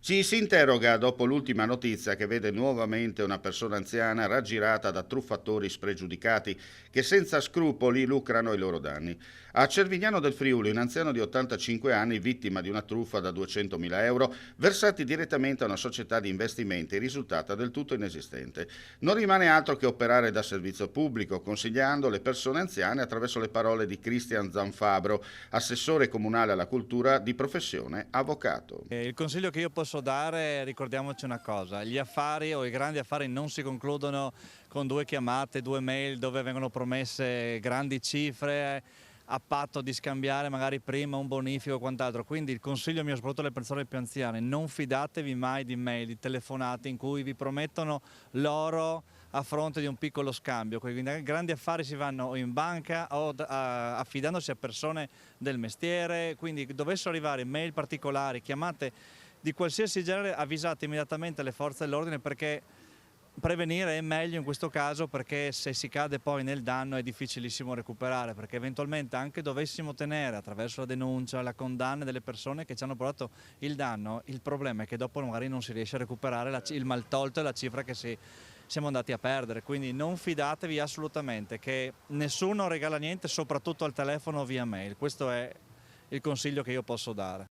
Ci si interroga dopo l'ultima notizia che vede nuovamente una persona anziana raggirata da truffatori spregiudicati che senza scrupoli lucrano ai loro danni. A Cervignano del Friuli, un anziano di 85 anni, vittima di una truffa da 200.000 euro, versati direttamente a una società di investimenti, risultata del tutto inesistente. Non rimane altro che operare da servizio pubblico, consigliando le persone anziane attraverso le parole di Cristian Zanfabro, assessore comunale alla cultura di professione avvocato. Il consiglio che io posso dare, ricordiamoci una cosa, gli affari o i grandi affari non si concludono con 2 chiamate, 2 mail dove vengono promesse grandi cifre a patto di scambiare magari prima un bonifico o quant'altro. Quindi il consiglio mio, soprattutto alle persone più anziane, non fidatevi mai di mail, di telefonate in cui vi promettono l'oro a fronte di un piccolo scambio. Quindi grandi affari si vanno in banca o affidandosi a persone del mestiere, quindi dovessero arrivare mail particolari, chiamate di qualsiasi genere, avvisate immediatamente le forze dell'ordine, perché prevenire è meglio in questo caso, perché se si cade poi nel danno è difficilissimo recuperare, perché eventualmente anche dovessimo ottenere attraverso la denuncia, la condanna delle persone che ci hanno portato il danno, il problema è che dopo magari non si riesce a recuperare il maltolto e la cifra che siamo andati a perdere. Quindi non fidatevi assolutamente, che nessuno regala niente, soprattutto al telefono o via mail. Questo è il consiglio che io posso dare.